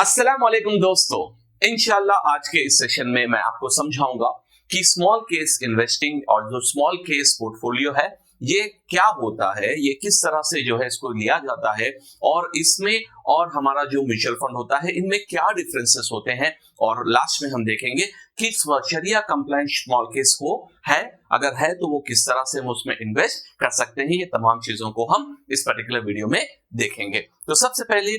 अस्सलाम वालेकुम दोस्तों, इंशाल्लाह आज के इस सेशन में मैं आपको समझाऊंगा कि स्मॉल केस इन्वेस्टिंग और जो स्मॉल केस पोर्टफोलियो है ये क्या होता है, ये किस तरह से जो है इसको लिया जाता है और इसमें और हमारा जो म्यूचुअल फंड होता है इनमें क्या डिफरेंसेस होते हैं। और लास्ट में हम देखेंगे कि शरिया कंप्लायंट स्मॉल केस है, अगर है तो वो किस तरह से हम उसमें इन्वेस्ट कर सकते हैं। ये तमाम चीजों को हम इस पर्टिकुलर वीडियो में देखेंगे। तो सबसे पहले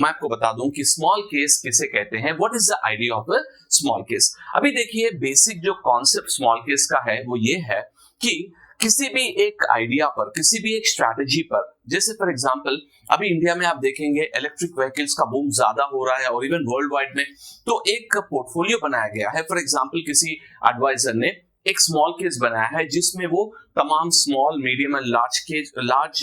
मैं आपको बता दूं कि स्मॉल केस किसे कहते हैं, what is the idea of a small case. अभी देखिए, बेसिक जो कॉन्सेप्ट स्मॉल केस का है वो ये है कि किसी भी एक आइडिया पर, किसी भी एक स्ट्रैटेजी पर, जैसे फॉर एग्जांपल अभी इंडिया में आप देखेंगे इलेक्ट्रिक व्हीकल्स का बूम ज्यादा हो रहा है और इवन वर्ल्ड वाइड में, तो एक पोर्टफोलियो बनाया गया है। फॉर एग्जांपल किसी एडवाइजर ने एक स्मॉल केस बनाया है जिसमें वो तमाम small, medium and large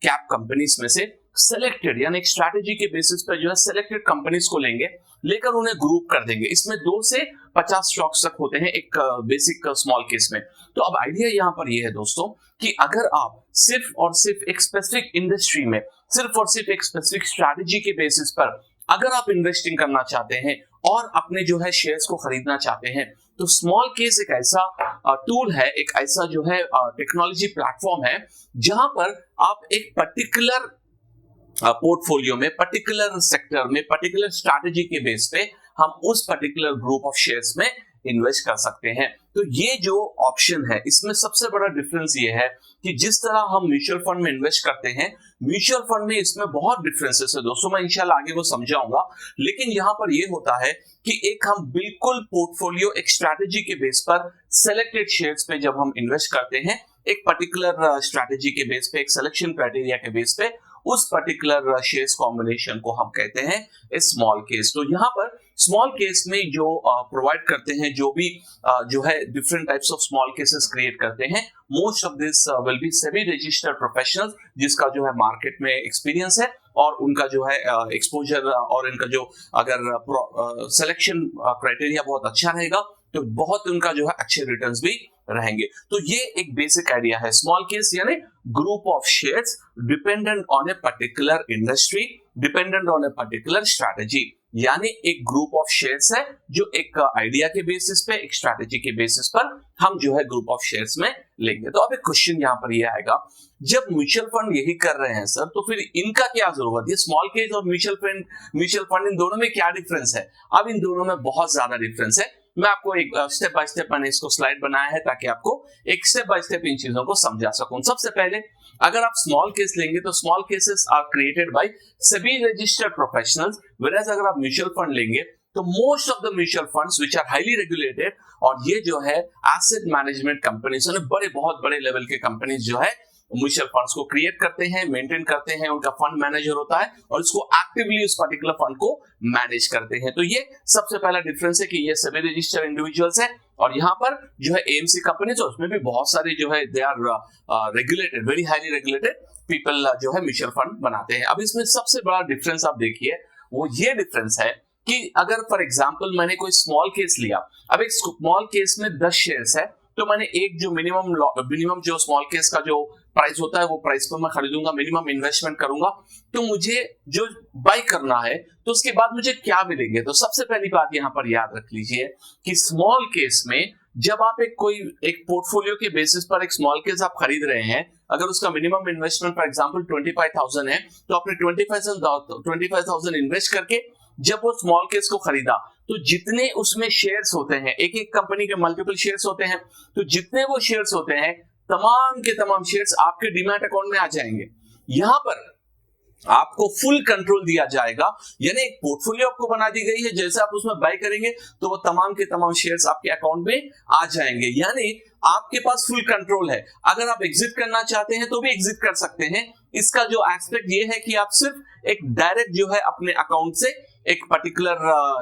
cap companies में से सेलेक्टेड, यानी एक स्ट्रैटेजी के बेसिस पर जो है सेलेक्टेड कंपनीज को लेकर उन्हें ग्रुप कर देंगे। इसमें 2 से 50 स्टॉक्स तक होते हैं एक बेसिक स्मॉल केस में। तो अब आइडिया यहां पर यह है दोस्तों कि अगर आप सिर्फ और सिर्फ एक स्पेसिफिक इंडस्ट्री में, सिर्फ और सिर्फ एक स्पेसिफिक स्ट्रैटेजी के बेसिस पर अगर आप इन्वेस्टिंग करना चाहते हैं और अपने जो है शेयर्स को खरीदना चाहते हैं, तो स्मॉल केस एक ऐसा टूल है, एक ऐसा जो है टेक्नोलॉजी प्लेटफॉर्म है जहां पर आप एक पर्टिकुलर पोर्टफोलियो में, पर्टिकुलर सेक्टर में, पर्टिकुलर स्ट्रैटेजी के बेस पे हम उस पर्टिकुलर ग्रुप ऑफ शेयर्स में इन्वेस्ट कर सकते हैं। तो ये जो ऑप्शन है इसमें सबसे बड़ा डिफरेंस ये है कि जिस तरह हम म्यूचुअल फंड में इन्वेस्ट करते हैं, म्यूचुअल फंड में इसमें बहुत डिफरेंसेस है दोस्तों, मैं इंशाल्लाह आगे वो समझाऊंगा। लेकिन यहां पर ये होता है कि एक हम बिल्कुल पोर्टफोलियो, एक स्ट्रैटेजी के बेस पर सेलेक्टेड शेयर्स पे जब हम इन्वेस्ट करते हैं, एक पर्टिकुलर स्ट्रैटेजी के बेस पे, एक सिलेक्शन क्राइटेरिया के बेस पे, उस पर्टिकुलर शेयर्स कॉम्बिनेशन को हम कहते हैं स्मॉल केस। तो यहाँ पर स्मॉल केस में जो प्रोवाइड करते हैं, जो भी जो है different types of small cases create करते हैं, most of this will be SEBI registered professionals जिसका जो है मार्केट में एक्सपीरियंस है और उनका जो है एक्सपोजर और इनका जो अगर सिलेक्शन क्राइटेरिया बहुत अच्छा रहेगा तो बहुत उनका जो है अच्छे रिटर्न्स भी रहेंगे। तो ये एक बेसिक आइडिया है। स्मॉल केस यानी group of shares dependent on a particular industry, dependent on a particular strategy, यानी एक ग्रुप ऑफ शेयर्स है जो एक आइडिया के बेसिस पे, एक स्ट्रैटेजी के बेसिस पर हम जो है ग्रुप ऑफ शेयर्स में लेंगे। तो अब एक क्वेश्चन यहाँ पर ये आएगा, जब म्यूचुअल फंड यही कर रहे हैं सर, तो फिर इनका क्या जरूरत है? स्मॉल केस और म्यूचुअल फंड इन दोनों में क्या डिफरेंस है? अब इन दोनों में बहुत ज्यादा डिफरेंस है। मैं आपको एक स्टेप बाय स्टेप मैंने इसको स्लाइड बनाया है ताकि आपको एक स्टेप बाय स्टेप इन चीजों को समझा सकूं। सबसे पहले अगर आप स्मॉल केस लेंगे तो small cases are created by SEBI registered professionals, whereas अगर आप म्यूचुअल फंड लेंगे तो most of the mutual funds which are highly regulated, और ये जो है एसेट मैनेजमेंट कंपनीज, बहुत बड़े लेवल के कंपनीज जो है म्यूचुअल फंड्स को क्रिएट करते हैं, मेंटेन करते हैं, उनका फंड मैनेजर होता है और इसको एक्टिवली उस पर्टिकुलर फंड को मैनेज करते हैं। तो ये सबसे पहला डिफरेंस है कि ये सेबी रजिस्टर्ड इंडिविजुअल्स है और यहाँ पर जो है एएमसी कंपनीज, उसमें भी बहुत सारे जो है they are regulated, very highly regulated people जो है म्यूचुअल फंड बनाते हैं। अब इसमें सबसे बड़ा डिफरेंस आप देखिए, वो ये डिफरेंस है कि अगर फॉर एग्जाम्पल मैंने कोई स्मॉल केस लिया, अब एक स्मॉल केस में 10 शेयर्स है, तो मैंने एक जो मिनिमम जो स्मॉल केस का जो प्राइस होता है वो प्राइस पर मैं खरीदूंगा, मिनिमम इन्वेस्टमेंट करूंगा। तो मुझे जो बाय करना है तो उसके बाद मुझे क्या मिलेंगे? तो सबसे पहली बात यहां पर याद रख लीजिए कि स्मॉल केस में जब आप एक पोर्टफोलियो के बेसिस पर एक स्मॉल केस आप खरीद रहे हैं, अगर उसका मिनिमम इन्वेस्टमेंट फॉर एग्जांपल 25,000 है, तो आपने 25,000 इन्वेस्ट करके जब वो स्मॉल केस को खरीदा तो जितने उसमें शेयर्स होते हैं, एक एक कंपनी के मल्टीपल शेयर्स होते हैं, तो जितने वो शेयर्स होते हैं तमाम के तमाम शेयर्स आपके डीमैट अकाउंट में आ जाएंगे। यहां पर आपको फुल कंट्रोल दिया जाएगा, यानी एक पोर्टफोलियो आपको बना दी गई है, जैसे आप उसमें बाय करेंगे तो वो तमाम के तमाम शेयर्स आपके अकाउंट में आ जाएंगे, यानी आपके पास फुल कंट्रोल है। अगर आप एग्जिट करना चाहते हैं तो भी एग्जिट कर सकते हैं। इसका जो एस्पेक्ट ये है कि आप सिर्फ एक डायरेक्ट जो है अपने अकाउंट से एक पर्टिकुलर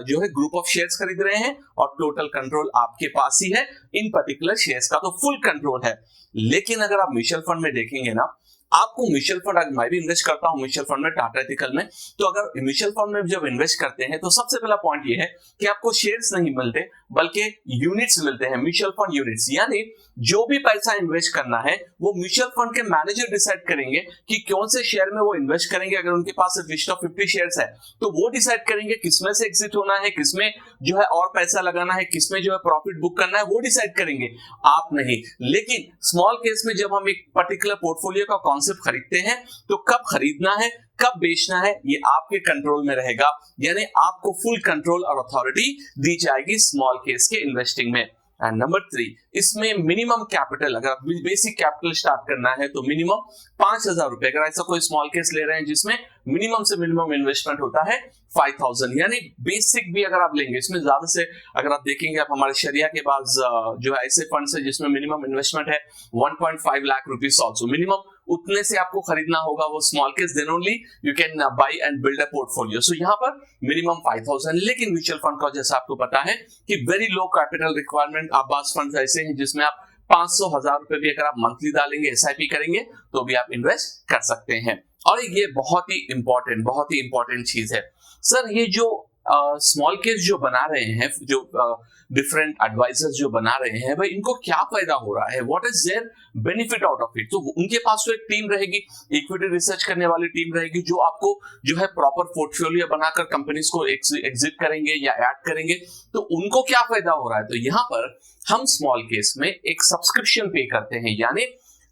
जो है ग्रुप ऑफ शेयर्स खरीद रहे हैं और टोटल कंट्रोल आपके पास ही है इन पर्टिकुलर शेयर्स का, तो फुल कंट्रोल है। लेकिन अगर आप म्यूचुअल फंड में देखेंगे ना, आपको म्यूचुअल फंड, अगर मैं भी इन्वेस्ट करता हूं म्यूचुअल फंड में टाटा एथिकल में, तो अगर म्यूचुअल फंड में जब इन्वेस्ट करते हैं तो सबसे पहला पॉइंट ये है कि आपको शेयर्स नहीं मिलते बल्कि यूनिट्स मिलते हैं, म्यूचुअल फंड यूनिट्स। यानी जो भी पैसा इन्वेस्ट करना है वो म्यूचुअल फंड के मैनेजर डिसाइड करेंगे कि कौन से शेयर में वो इन्वेस्ट करेंगे। अगर उनके पास लिस्ट ऑफ 50 शेयर्स है तो वो डिसाइड करेंगे किसमें से एग्जिट होना है, किसमें जो है और पैसा लगाना है, किसमें जो है प्रॉफिट बुक करना है, वो डिसाइड करेंगे, आप नहीं। लेकिन स्मॉल केस में जब हम एक पर्टिकुलर पोर्टफोलियो का कॉन्सेप्ट खरीदते हैं तो कब खरीदना है, कब बेचना है, ये आपके कंट्रोल में रहेगा। यानी आपको फुल कंट्रोल और अथॉरिटी दी जाएगी स्मॉल केस के इन्वेस्टिंग में। एंड नंबर 3, इसमें मिनिमम कैपिटल, अगर बेसिक कैपिटल स्टार्ट करना है तो मिनिमम 5,000 रुपए। अगर ऐसा कोई स्मॉल केस ले रहे हैं जिसमें मिनिमम से मिनिमम इन्वेस्टमेंट होता है 5,000, यानी बेसिक भी अगर आप लेंगे, इसमें ज्यादा से अगर आप देखेंगे, आप हमारे शरिया के पास जो है ऐसे फंड्स है जिसमें मिनिमम इन्वेस्टमेंट है 1.5 लाख रुपीस ऑल्सो, मिनिमम उतने से आपको खरीदना होगा वो small case, then only you can buy and build a portfolio. So यहाँ पर मिनिमम 5,000। लेकिन म्यूचुअल फंड का जैसा आपको पता है कि वेरी लो कैपिटल रिक्वायरमेंट, आवास फंड ऐसे हैं जिसमें आप 500,000 रुपए भी अगर आप मंथली डालेंगे, एसआईपी करेंगे तो भी आप इन्वेस्ट कर सकते हैं। और ये बहुत ही इंपॉर्टेंट चीज है सर। ये जो स्मॉल केस जो बना रहे हैं, जो डिफरेंट एडवाइजर्स जो बना रहे हैं, भाई इनको क्या फायदा हो रहा है, what is their benefit out of it. तो उनके पास तो एक टीम रहेगी, इक्विटी रिसर्च करने वाली टीम रहेगी, जो आपको जो है प्रॉपर पोर्टफोलियो बनाकर कंपनीज को एग्जिट करेंगे या ऐड करेंगे। तो उनको क्या फायदा हो रहा है, तो यहाँ पर हम स्मॉल केस में एक सब्सक्रिप्शन पे करते हैं। यानी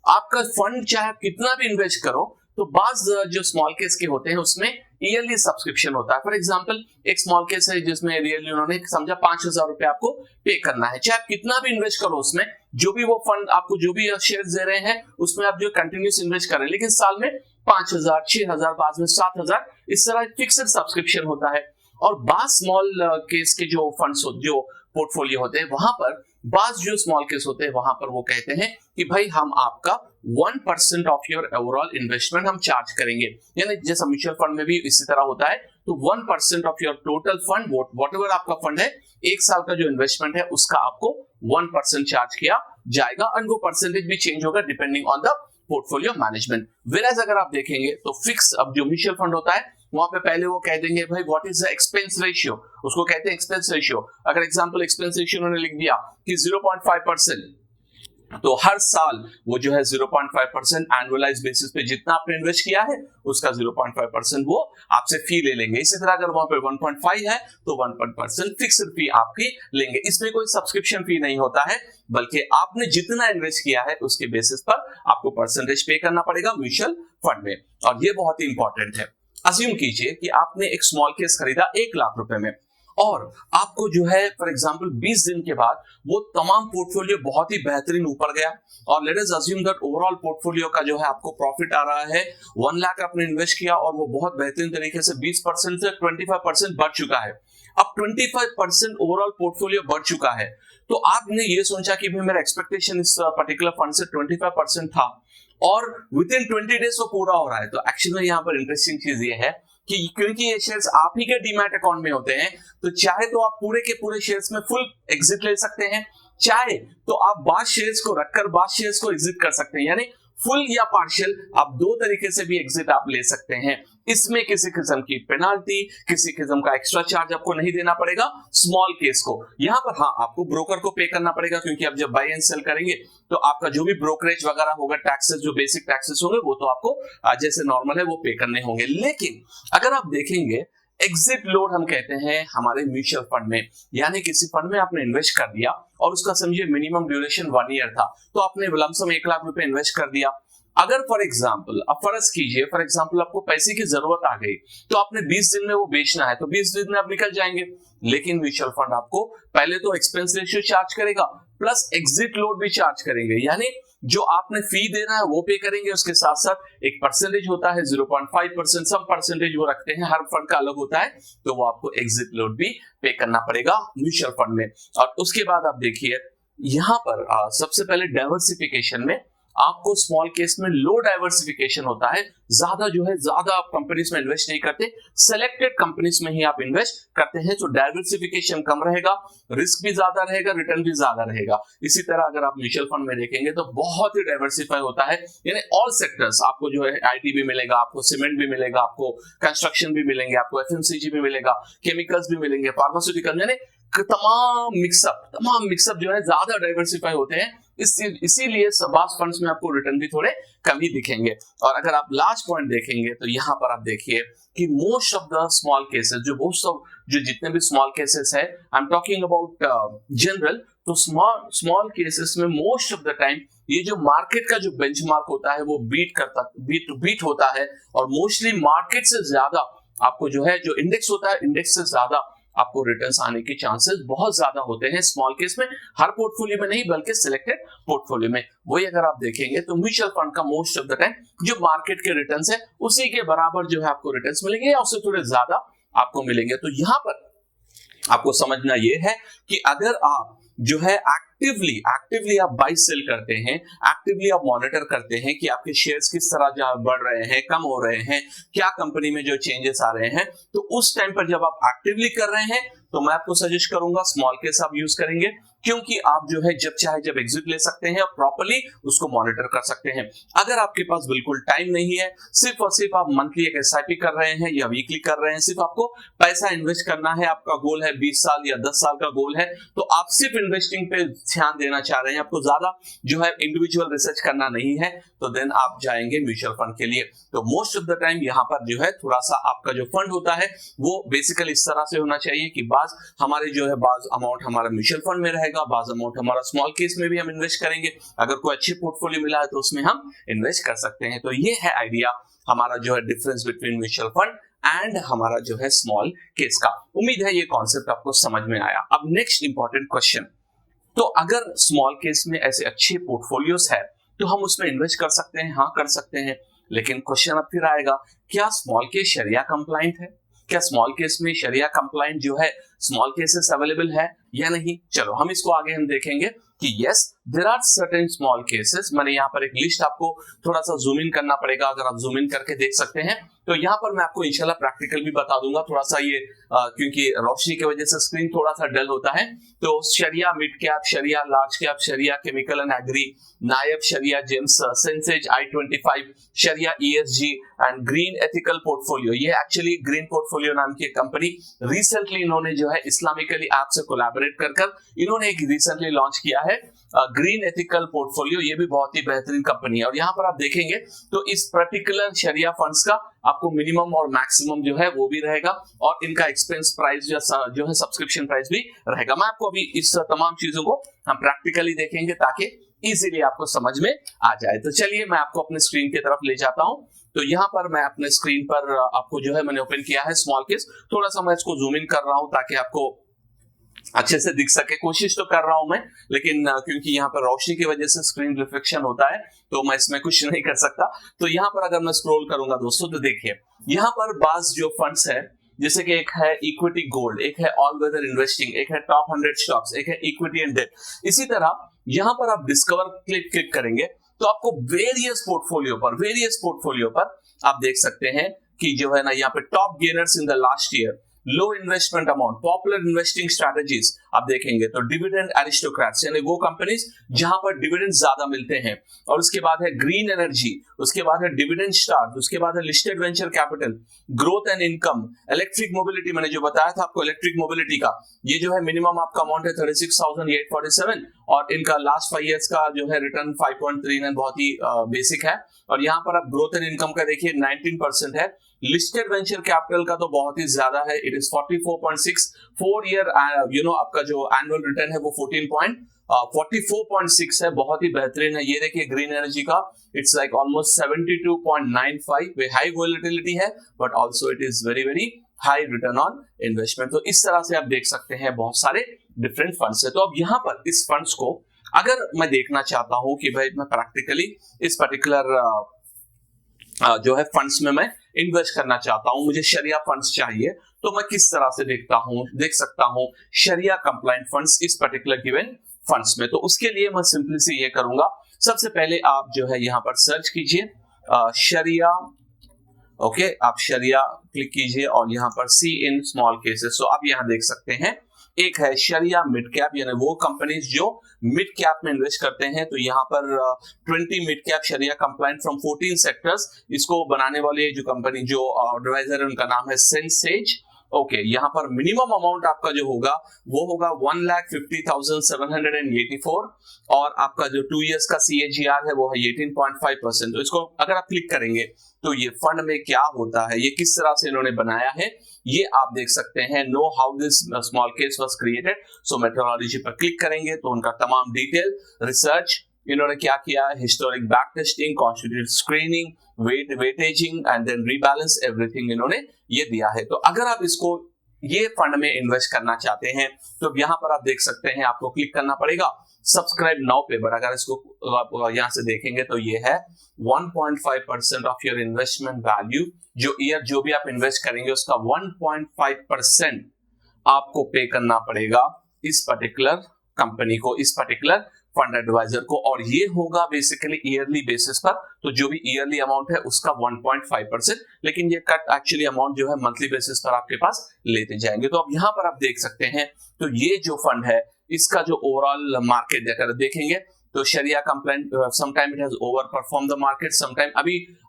आपका फंड चाहे कितना भी इन्वेस्ट करो, तो बाज जो स्मॉल केस के होते हैं उसमें ईयरली सब्सक्रिप्शन होता है। फॉर एग्जांपल एक स्मॉल केस है जिसमें रियली उन्होंने समझा 5,000 रुपए आपको पे करना है, चाहे आप कितना भी इन्वेस्ट करो उसमें, जो भी वो फंड आपको जो भी शेयर्स दे रहे हैं उसमें आप जो कंटिन्यूस इन्वेस्ट करें, लेकिन साल में 5,000, 6,000, बाद में 7,000, इस तरह फिक्स्ड सब्सक्रिप्शन होता है। और बाज स्मॉल केस के जो फंड्स जो पोर्टफोलियो होते हैं, वहां पर बाज जो स्मॉल केस होते हैं वहां पर वो कहते हैं कि भाई हम आपका 1% ऑफ योर ओवरऑल इन्वेस्टमेंट हम चार्ज करेंगे। यानी जैसा म्यूचुअल फंड में भी इसी तरह होता है, तो 1% of your total fund, what ever आपका फंड है, एक साल का जो इन्वेस्टमेंट है उसका आपको 1% चार्ज किया जाएगा। और वो परसेंटेज भी चेंज होगा depending on the portfolio management. Whereas अगर आप देखेंगे तो फिक्स, अब जो म्यूचुअल फंड होता है वहां पे पहले वो कह देंगे भाई what is the expense ratio, उसको कहते हैं एक्सपेंस रेशियो। अगर एग्जांपल एक्सपेंस रेशियो उन्होंने लिख दिया कि 0.5%, तो हर साल वो जो है 0.5% एनुअलाइज बेसिस पे जितना आपने इन्वेस्ट किया है उसका 0.5% वो आपसे फी ले लेंगे। इसी तरह अगर वहां पे 1.5 है तो 1% फिक्स्ड फी आपकी लेंगे। इसमें कोई सब्सक्रिप्शन फी नहीं होता है, बल्कि आपने जितना इन्वेस्ट किया है उसके बेसिस पर आपको परसेंटेज पे करना पड़ेगा म्यूचुअल फंड में। और ये बहुत ही इंपॉर्टेंट है। अज्यूम कीजिए कि आपने एक स्मॉल केस खरीदा 1 लाख रुपए में, और आपको जो है फॉर एग्जांपल 20 दिन के बाद वो तमाम पोर्टफोलियो बहुत ही बेहतरीन ऊपर गया, और let us assume that overall portfolio का जो है आपको प्रॉफिट आ रहा है 1 लाख आपने इन्वेस्ट किया और वो बहुत बेहतरीन तरीके से 20% से 25% बढ़ चुका है। अब 25% ओवरऑल पोर्टफोलियो बढ़ चुका है, तो आपने ये सोचा कि भाई मेरा एक्सपेक्टेशन इस पर्टिकुलर फंड से 25% था और विद इन 20 डेज वो पूरा हो रहा है। तो एक्चुअली में यहाँ पर इंटरेस्टिंग चीज ये है कि क्योंकि ये शेयर्स आप ही के डीमैट अकाउंट में होते हैं, तो चाहे तो आप पूरे के पूरे शेयर्स में फुल एग्जिट ले सकते हैं, चाहे तो आप बाद शेयर्स को रखकर बाद शेयर्स को एग्जिट कर सकते हैं। यानी फुल या पार्शियल आप दो तरीके से भी एग्जिट आप ले सकते हैं। इसमें किसी किस्म की पेनाल्टी, किसी किस्म का एक्स्ट्रा चार्ज आपको नहीं देना पड़ेगा स्मॉल केस को। यहां पर हाँ आपको ब्रोकर को पे करना पड़ेगा, क्योंकि आप जब बाय एंड सेल करेंगे तो आपका जो भी ब्रोकरेज वगैरह होगा, टैक्सेस जो बेसिक टैक्सेस होंगे वो तो आपको जैसे नॉर्मल है वो पे करने होंगे। लेकिन अगर आप देखेंगे एग्जिट लोड हम कहते हैं हमारे म्यूचुअल फंड में, यानी किसी फंड में आपने इन्वेस्ट कर दिया और उसका समझिए मिनिमम ड्यूरेशन 1 ईयर था, तो आपने लमसम 1 लाख रुपए इन्वेस्ट कर दिया। अगर फॉर एग्जाम्पल अब फर्ज कीजिए फॉर एग्जाम्पल आपको पैसे की जरूरत आ गई, तो आपने 20 दिन में वो बेचना है, तो 20 दिन में आप निकल जाएंगे। लेकिन म्यूचुअल फंड आपको पहले तो एक्सपेंस रेशियो चार्ज करेगा प्लस एग्जिट लोड भी चार्ज करेंगे, यानी जो आपने फी देना है वो पे करेंगे, उसके साथ साथ एक परसेंटेज होता है 0.5%, सब परसेंटेज वो रखते हैं, हर फंड का अलग होता है, तो वो आपको एग्जिट लोड भी पे करना पड़ेगा म्यूचुअल फंड में। और उसके बाद आप देखिए यहाँ पर सबसे पहले डाइवर्सिफिकेशन में आपको स्मॉल केस में लो डाइवर्सिफिकेशन होता है, ज्यादा कंपनीज में इन्वेस्ट नहीं करते, सेलेक्टेड कंपनीज में ही आप इन्वेस्ट करते हैं, तो डाइवर्सिफिकेशन कम रहेगा, रिस्क भी ज्यादा रहेगा, रिटर्न भी ज्यादा रहेगा। इसी तरह अगर आप म्यूचुअल फंड में देखेंगे तो बहुत ही डाइवर्सिफाई होता है, यानी ऑल सेक्टर्स आपको जो है आईटी भी मिलेगा, आपको सीमेंट भी मिलेगा, आपको कंस्ट्रक्शन भी मिलेंगे, आपको एफएमसीजी भी मिलेगा, केमिकल्स भी मिलेंगे, फार्मास्यूटिकल, यानी तमाम मिक्सअप जो है ज्यादा डाइवर्सिफाई होते हैं। इसीलिए बास फंड्स में आपको रिटर्न भी थोड़े कम ही दिखेंगे। और अगर आप लास्ट पॉइंट देखेंगे तो यहाँ पर आप देखिए कि most of the small cases, जो जितने भी स्मॉल केसेस है, I am talking about general, तो स्मॉल केसेस में मोस्ट ऑफ द टाइम ये जो मार्केट का जो बेंचमार्क होता है वो बीट होता है, और मोस्टली मार्केट से ज्यादा आपको जो है जो इंडेक्स होता है, इंडेक्स से ज्यादा आपको रिटर्न्स आने के चांसेस बहुत ज्यादा होते हैं स्मॉल केस में, हर पोर्टफोलियो में नहीं बल्कि सिलेक्टेड पोर्टफोलियो में। वही अगर आप देखेंगे तो म्यूचुअल फंड का मोस्ट ऑफ द टाइम जो मार्केट के रिटर्न्स है उसी के बराबर जो है आपको रिटर्न्स मिलेंगे या उससे थोड़े ज्यादा आपको मिलेंगे। तो यहां पर आपको समझना यह है कि अगर आप जो है एक्टिवली आप बाई सेल करते हैं, एक्टिवली आप मॉनिटर करते हैं कि आपके शेयर्स किस तरह बढ़ रहे हैं, कम हो रहे हैं, क्या कंपनी में जो चेंजेस आ रहे हैं, तो उस टाइम पर जब आप एक्टिवली कर रहे हैं तो मैं आपको सजेस्ट करूंगा स्मॉल केस आप यूज करेंगे, क्योंकि आप जो है जब चाहे जब एग्जिट ले सकते हैं और प्रॉपर्ली उसको मॉनिटर कर सकते हैं। अगर आपके पास बिल्कुल टाइम नहीं है, सिर्फ और सिर्फ आप मंथली एक एसआईपी कर रहे हैं या वीकली कर रहे हैं, सिर्फ आपको पैसा इन्वेस्ट करना है, आपका गोल है 20 साल या 10 साल का गोल है, तो आप सिर्फ इन्वेस्टिंग पे ध्यान देना चाह रहे हैं, आपको ज्यादा जो है इंडिविजुअल रिसर्च करना नहीं है, तो देन आप जाएंगे म्यूचुअल फंड के लिए। तो मोस्ट ऑफ द टाइम यहाँ पर जो है थोड़ा सा आपका जो फंड होता है वो बेसिकली इस तरह से होना चाहिए कि बाज हमारे जो है बाज अमाउंट हमारा म्यूचुअल फंड में रहेगा, बाज अमाउंट हमारा स्मॉल केस में भी हम इन्वेस्ट करेंगे, अगर कोई अच्छी पोर्टफोलियो मिला है तो उसमें हम इन्वेस्ट कर सकते हैं। तो ये है आइडिया हमारा जो है difference between mutual fund and हमारा जो है स्मॉल केस का। उम्मीद है ये कॉन्सेप्ट आपको समझ में आया। अब नेक्स्ट इंपॉर्टेंट क्वेश्चन, तो अगर स्मॉल केस में ऐसे अच्छे पोर्टफोलियोज है तो हम उसमें इन्वेस्ट कर सकते हैं? हाँ, कर सकते हैं, लेकिन क्वेश्चन अब फिर आएगा, क्या स्मॉल केस शरिया कंप्लाइंट है? क्या स्मॉल केस में शरिया कंप्लाइंट जो है स्मॉल केसेस अवेलेबल है या नहीं? चलो हम इसको आगे हम देखेंगे कि yes there are certain small cases. मैंने यहाँ पर एक लिस्ट आपको थोड़ा सा जूम इन करना पड़ेगा, अगर आप जूम इन करके देख सकते हैं तो यहाँ पर मैं आपको इंशाल्लाह प्रैक्टिकल भी बता दूंगा, थोड़ा सा ये क्योंकि रोशनी की वजह से स्क्रीन थोड़ा सा डल होता है। तो Shariah mid cap, Shariah large cap, Shariah chemical and agri, नायब शरिया जेम्स, सेंसेज I-25, Shariah ESG and green ethical portfolio. ये एक्चुअली ग्रीन पोर्टफोलियो नाम की कंपनी रिसेंटली इन्होंने जो है इस्लामिकली ऐप से कोलैबोरेट कर इन्होंने एक रिसेंटली लॉन्च किया है ग्रीन एथिकल पोर्टफोलियो। ये भी बहुत ही बेहतरीन कंपनी है, और यहाँ पर आप देखेंगे तो इस पर्टिकुलर शरिया फंड्स का आपको मिनिमम और मैक्सिमम जो है वो भी रहेगा, और इनका एक्सपेंस प्राइस जो है सब्सक्रिप्शन प्राइस भी रहेगा। मैं आपको अभी इस तमाम चीजों को हम प्रैक्टिकली देखेंगे ताकि इजीली आपको समझ में आ जाए। तो चलिए मैं आपको अपने स्क्रीन की तरफ ले जाता हूं। तो यहाँ पर मैं अपने स्क्रीन पर आपको जो है मैंने ओपन किया है स्मॉल केस, थोड़ा सा मैं इसको जूम इन कर रहा हूं ताकि आपको अच्छे से दिख सके। कोशिश तो कर रहा हूं मैं, लेकिन क्योंकि यहाँ पर रोशनी की वजह से स्क्रीन रिफ्लेक्शन होता है तो मैं इसमें कुछ नहीं कर सकता। तो यहाँ पर अगर मैं स्क्रॉल करूंगा दोस्तों तो देखिए यहाँ पर बाज जो फंड्स है, जैसे कि एक है इक्विटी गोल्ड, एक है ऑल वेदर इन्वेस्टिंग, एक है टॉप 100 स्टॉक्स, एक है इक्विटी एंड डेट। इसी तरह यहाँ पर आप डिस्कवर क्लिक करेंगे तो आपको वेरियस पोर्टफोलियो पर आप देख सकते हैं कि जो है ना यहाँ पे top gainers in the last year, low investment amount, popular investing strategies आप देखेंगे तो डिविडेंड एरिस्टोक्रेट्स यानी वो कंपनीज जहां पर डिविडेंड ज्यादा मिलते हैं, और उसके बाद है ग्रीन एनर्जी, उसके बाद है डिविडेंड स्टार्स, उसके बाद है listed venture capital, growth and income, electric mobility. मैंने जो बताया था आपको इलेक्ट्रिक मोबिलिटी का, ये जो है मिनिमम आपका अमाउंट है 36,847, और इनका लास्ट 5 इयर्स का जो है रिटर्न 5.39 बहुत ही बेसिक है। और यहाँ पर आप ग्रोथ एंड इनकम का देखिए 19% है। लिस्टेड वेंचर कैपिटल का तो बहुत ही ज्यादा है, इट इज 44.6, 4 ईयर आपका जो एनुअल रिटर्न है वो 44.6 है, बहुत ही बेहतरीन है। ये देखिए ग्रीन एनर्जी का it's like almost 72.95, way high volatility है but also it is very very high return on investment. तो इस तरह से आप देख सकते हैं बहुत सारे डिफरेंट फंड्स है। तो अब यहाँ पर इस फंड्स को अगर मैं देखना चाहता हूं कि भाई मैं प्रैक्टिकली इस पर्टिकुलर जो है फंड्स में मैं इन्वेस्ट करना चाहता हूं, मुझे शरिया फंड्स चाहिए, तो मैं किस तरह से देख सकता हूं शरिया कंप्लाइंट फंड्स इस पर्टिकुलर गिवन फंड्स में। तो उसके लिए मैं सिंपली से ये करूंगा, सबसे पहले आप जो है यहाँ पर सर्च कीजिए शरिया, ओके आप शरिया क्लिक कीजिए और यहाँ पर सी इन स्मॉल केसेस। तो आप यहाँ देख सकते हैं एक है शरिया मिड कैप, यानी वो कंपनीज जो मिड कैप में इन्वेस्ट करते हैं। तो यहाँ पर 20 mid cap shariah compliant from 14 sectors, इसको बनाने वाले जो कंपनी जो एडवाइजर है उनका नाम है सेंसेज। ओके यहाँ पर मिनिमम अमाउंट आपका जो होगा वो होगा 1,50,784 और आपका जो 2 इयर्स का CAGR है वो है 18.5%। तो इसको अगर आप क्लिक करेंगे तो ये फंड में क्या होता है, ये किस तरह से इन्होंने बनाया है, ये आप देख सकते हैं। Know how this small case was created, so methodology पर क्लिक करेंगे तो उनका तमाम डिटेल रिसर्च इन्होंने क्या किया है, historic back testing, constitutive screening, weightaging and then rebalance, everything इन्होंने ये दिया है। तो अगर आप इसको ये फंड में इन्वेस्ट करना चाहते हैं तो यहाँ पर आप देख सकते हैं आपको क्लिक करना पड़ेगा सब्सक्राइब नाउ पे। बट अगर इसको यहाँ से देखेंगे तो ये है 1.5% ऑफ योर इन्वेस्टमेंट वैल्यू, जो ईयर जो भी आप इन्वेस्ट करेंगे उसका 1.5% आपको पे करना पड़ेगा इस पर्टिकुलर कंपनी को, इस पर्टिकुलर फंड एडवाइजर को, और ये होगा बेसिकली ईयरली बेसिस पर। तो जो भी ईयरली अमाउंट है उसका 1.5%, लेकिन ये कट एक्चुअली अमाउंट जो है मंथली बेसिस पर आपके पास लेते जाएंगे। तो अब यहाँ पर आप देख सकते हैं तो ये जो फंड है इसका जो ओवरऑल मार्केट अगर देखेंगे तो Shariah compliant sometime it has over perform the market, sometime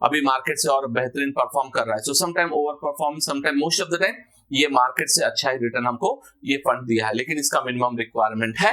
अभी मार्केट से और बेहतरीन परफॉर्म कर रहा है। So sometime over perform, sometime most of the time ये मार्केट से अच्छा ही रिटर्न हमको ये फंड दिया है। लेकिन इसका मिनिमम रिक्वायरमेंट है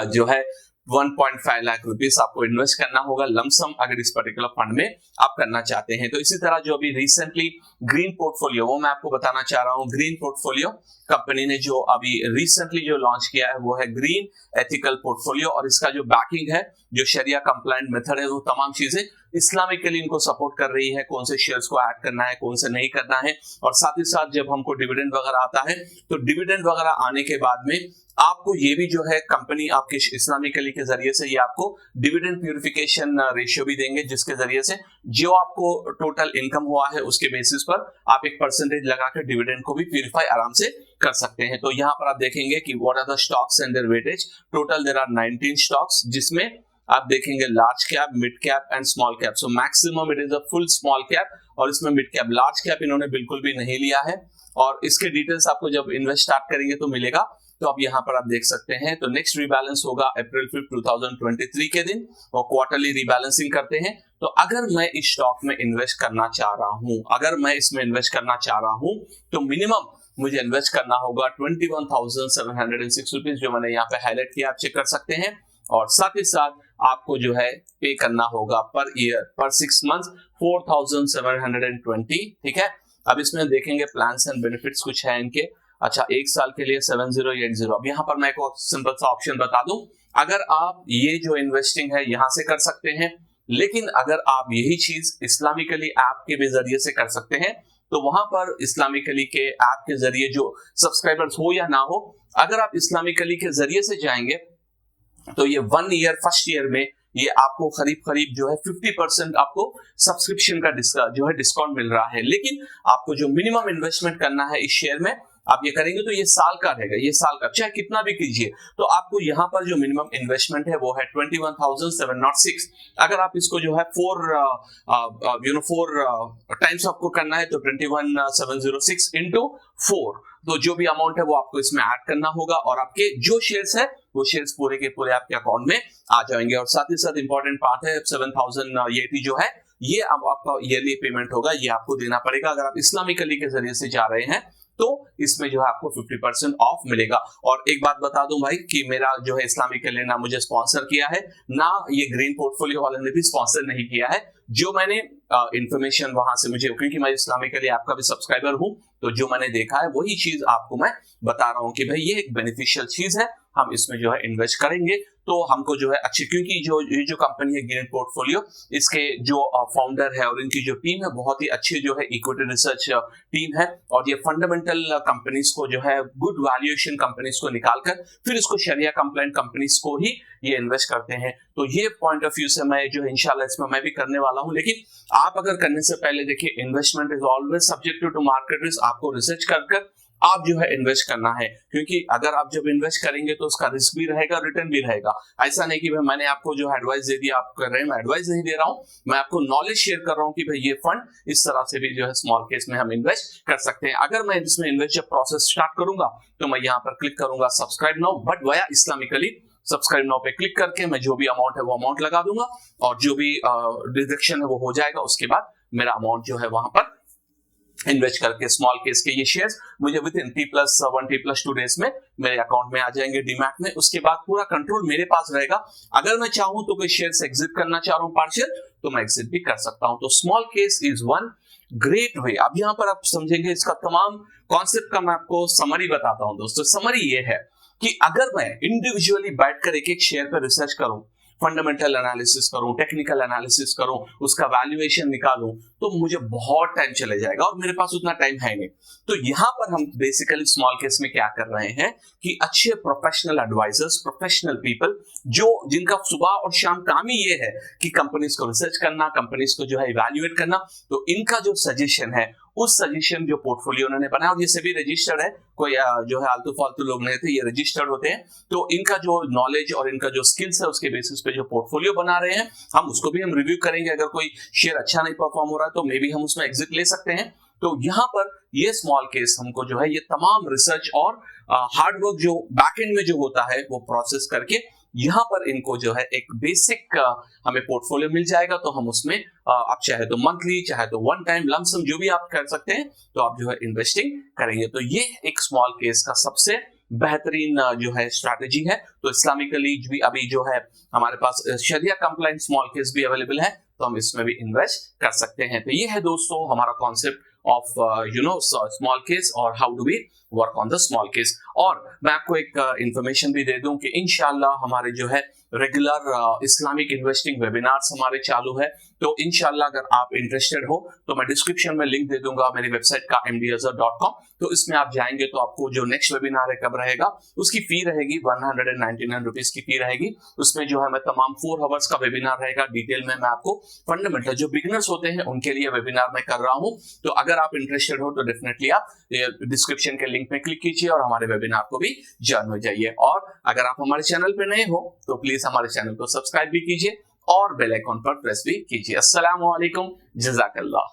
जो है 1.5 लाख रुपीस आपको इन्वेस्ट करना होगा लमसम, अगर इस पर्टिकुलर फंड में आप करना चाहते हैं। तो इसी तरह जो अभी रिसेंटली ग्रीन पोर्टफोलियो, वो मैं आपको बताना चाह रहा हूं। ग्रीन पोर्टफोलियो कंपनी ने जो अभी रिसेंटली जो लॉन्च किया है वो है ग्रीन एथिकल पोर्टफोलियो, और इसका जो बैकिंग है, जो शरिया कंप्लायंट मेथड है, वो तमाम चीजें इस्लामिकली इनको सपोर्ट कर रही है, कौन से शेयर्स को ऐड करना है, कौन से नहीं करना है। और साथ ही साथ जब हमको डिविडेंड वगैरह आता है तो डिविडेंड वगैरह आने के बाद में आपको ये भी जो है कंपनी आपके इस्लामिकली के जरिए से ये आपको डिविडेंड प्यूरिफिकेशन रेशियो भी देंगे, जिसके जरिए से जो आपको टोटल इनकम हुआ है उसके बेसिस पर आप एक परसेंटेज लगा के डिविडेंड को भी प्यूरिफाई आराम से कर सकते हैं। तो यहाँ पर आप देखेंगे कि what are the stocks and their weightage. Total there are 19 stocks, जिसमें आप देखेंगे large cap, mid cap and small cap. So maximum it is a full small cap, और इसमें मिड कैप, लार्ज कैप इन्होंने बिल्कुल भी नहीं लिया है। और इसके डिटेल्स आपको जब इन्वेस्ट स्टार्ट करेंगे तो मिलेगा। तो अब यहाँ पर आप देख सकते हैं तो नेक्स्ट रीबैलेंस होगा अप्रैल 5, 2023 के दिन, और क्वार्टरली रीबैलेंसिंग करते हैं। तो अगर मैं इस स्टॉक में इन्वेस्ट करना चाह रहा हूं, अगर मैं इसमें इन्वेस्ट करना चाह रहा हूं तो मिनिमम मुझे इन्वेस्ट करना होगा 21,706 रुपीज, जो मैंने यहाँ पे हाईलाइट किया, आप चेक कर सकते हैं। और साथ ही साथ आपको जो है पे करना होगा पर ईयर, पर 6 मंथ 4,720, ठीक है। अब इसमें देखेंगे प्लान्स एंड बेनिफिट्स कुछ है इनके। अच्छा, 1 साल के लिए 7080। अब यहाँ पर मैं एक सिंपल सा ऑप्शन बता दूं, अगर आप ये जो इन्वेस्टिंग है यहाँ से कर सकते हैं, लेकिन अगर आप यही चीज इस्लामिकली ऐप के भी जरिए से कर सकते हैं, तो वहां पर इस्लामिकली के ऐप के जरिए जो सब्सक्राइबर्स हो या ना हो, अगर आप इस्लामिकली के जरिए से जाएंगे तो ये 1 ईयर, फर्स्ट ईयर में ये आपको करीब जो है 50% आपको सब्सक्रिप्शन का जो है डिस्काउंट मिल रहा है। लेकिन आपको जो मिनिमम इन्वेस्टमेंट करना है इस शेयर में, आप ये करेंगे तो ये साल का रहेगा, ये साल का, चाहे कितना भी कीजिए। तो आपको यहाँ पर जो मिनिमम इन्वेस्टमेंट है वो है 21,706। अगर आप इसको जो है 4 टाइम्स आपको करना है तो 21,706 into 4, तो जो भी अमाउंट है वो आपको इसमें ऐड करना होगा, और आपके जो शेयर्स है वो शेयर्स पूरे के पूरे आपके अकाउंट में आ जाएंगे। और साथ ही साथ इंपॉर्टेंट पार्ट है 7,080 जो है ये अब आपका ईयरली पेमेंट होगा, ये आपको देना पड़ेगा। अगर आप इस्लामिकली के जरिए से जा रहे हैं तो इसमें जो है आपको 50% ऑफ मिलेगा। और एक बात बता दूं भाई कि मेरा जो है इस्लामिकली ना मुझे स्पॉन्सर किया है, ना ये ग्रीन पोर्टफोलियो वाले ने भी स्पॉन्सर नहीं किया है। जो मैंने इंफॉर्मेशन वहां से मुझे, क्योंकि मैं इस्लामिकली आपका भी सब्सक्राइबर हूं, तो जो मैंने देखा है वही चीज आपको मैं बता रहा हूं कि भाई ये एक बेनिफिशियल चीज है, हम इसमें जो है इन्वेस्ट करेंगे तो हमको जो है अच्छी, क्योंकि ये जो कंपनी है ग्रीन पोर्टफोलियो, इसके जो फाउंडर है और इनकी जो टीम है बहुत ही अच्छी जो है इक्विटी रिसर्च टीम है, और ये फंडामेंटल कंपनीज को जो है गुड वैल्यूएशन कंपनीज को निकालकर फिर इसको शरिया कंप्लायंट कंपनीज को ही ये इन्वेस्ट करते हैं। तो ये पॉइंट ऑफ व्यू से मैं जो इंशाल्लाह इसमें मैं भी करने वाला हूं। लेकिन आप अगर करने से पहले देखिए, investment is always subject to market risk. आपको रिसर्च कर आप जो है इन्वेस्ट करना है, क्योंकि अगर आप जब इन्वेस्ट करेंगे तो उसका रिस्क भी रहेगा, रिटर्न भी रहेगा। ऐसा नहीं कि भाई मैंने आपको जो है एडवाइस दे दिया, आप कर रहे हैं, मैं एडवाइस नहीं दे रहा हूं, मैं आपको नॉलेज शेयर कर रहा हूं कि भाई ये फंड इस तरह से भी जो है स्मॉल केस में हम इन्वेस्ट कर सकते हैं। अगर मैं इसमें इन्वेस्ट जब प्रोसेस स्टार्ट करूंगा तो मैं यहाँ पर क्लिक करूंगा सब्सक्राइब नाउ, बट वया इस्लामिकली सब्सक्राइब नाउ पे क्लिक करके मैं जो भी अमाउंट है वो अमाउंट लगा दूंगा और जो भी डिडक्शन है वो हो जाएगा। उसके बाद मेरा अमाउंट जो है वहां पर इन्वेस्ट करके स्मॉल केस के ये शेयर्स मुझे विद इन T+1 डेज में मेरे अकाउंट में आ जाएंगे डीमैट में। उसके बाद पूरा कंट्रोल मेरे पास रहेगा। अगर मैं चाहूं तो कोई शेयर से एग्जिट करना चाह रहा हूं पार्शियल, तो मैं एग्जिट भी कर सकता हूं। तो small case is one great way. अब यहां पर आप समझेंगे इसका तमाम कॉन्सेप्ट का मैं आपको समरी बताता हूं दोस्तों। समरी ये है कि अगर मैं इंडिविजुअली बैठकर एक एक शेयर पर रिसर्च करूं, फंडामेंटल एनालिसिस करूं, टेक्निकल एनालिसिस करूं, उसका वैल्यूएशन निकालूं, तो मुझे बहुत टाइम चले जाएगा और मेरे पास उतना टाइम है नहीं। तो यहां पर हम बेसिकली स्मॉल केस में क्या कर रहे हैं कि अच्छे प्रोफेशनल एडवाइजर्स, प्रोफेशनल पीपल जो जिनका सुबह और शाम काम ही ये है कि कंपनीज को रिसर्च करना, कंपनीज को जो है इवैल्यूएट करना, तो इनका जो सजेशन है, उस सजेशन जो पोर्टफोलियो उन्होंने बनाया, और ये सभी रजिस्टर्ड है, कोई जो है आलतू फालतू लोग नहीं थे, ये रजिस्टर्ड होते हैं। तो इनका जो नॉलेज और इनका जो स्किल्स है उसके बेसिस पे जो पोर्टफोलियो बना रहे हैं, हम उसको भी हम रिव्यू करेंगे। अगर कोई शेयर अच्छा नहीं परफॉर्म हो रहा है तो मे बी हम उसमें एग्जिट ले सकते हैं। तो यहाँ पर ये स्मॉल केस हमको जो है ये तमाम रिसर्च और हार्डवर्क जो बैकएंड में जो होता है वो प्रोसेस करके यहाँ पर इनको जो है एक बेसिक हमें पोर्टफोलियो मिल जाएगा। तो हम उसमें आप चाहे तो मंथली, चाहे तो वन टाइम लमसम जो भी आप कर सकते हैं, तो आप जो है इन्वेस्टिंग करेंगे। तो ये एक स्मॉल केस का सबसे बेहतरीन जो है स्ट्रैटेजी है। तो इस्लामिकली भी अभी जो है हमारे पास शरिया कंप्लाइंट स्मॉल केस भी अवेलेबल है, तो हम इसमें भी इन्वेस्ट कर सकते हैं। तो ये है दोस्तों हमारा कॉन्सेप्ट ऑफ स्मॉल केस और how do we work on the small case. और मैं आपको एक इंफॉर्मेशन भी दे दूं कि इंशाल्लाह हमारे जो है रेगुलर इस्लामिक इन्वेस्टिंग वेबिनार्स हमारे चालू है। तो इंशाल्लाह अगर आप इंटरेस्टेड हो तो मैं डिस्क्रिप्शन में लिंक दे दूंगा मेरी वेबसाइट का mdazar.com। तो इसमें आप जाएंगे तो आपको जो नेक्स्ट वेबिनार है कब रहेगा, उसकी फी रहेगी 199 रुपीज की फी रहेगी। उसमें जो है मैं तमाम 4 आवर्स का वेबिनार रहेगा। डिटेल में मैं आपको फंडामेंटल जो बिगिनर्स होते हैं उनके लिए वेबिनार मैं कर रहा हूं। तो अगर आप इंटरेस्टेड हो तो डेफिनेटली आप डिस्क्रिप्शन के लिंक में क्लिक कीजिए और हमारे वेबिनार को भी ज्वाइन हो जाइए। और अगर आप हमारे चैनल पे नए हो तो प्लीज हमारे चैनल को सब्सक्राइब भी कीजिए और बेल आइकॉन पर प्रेस भी कीजिए। अस्सलाम वालेकुम, जज़ाकल्लाह।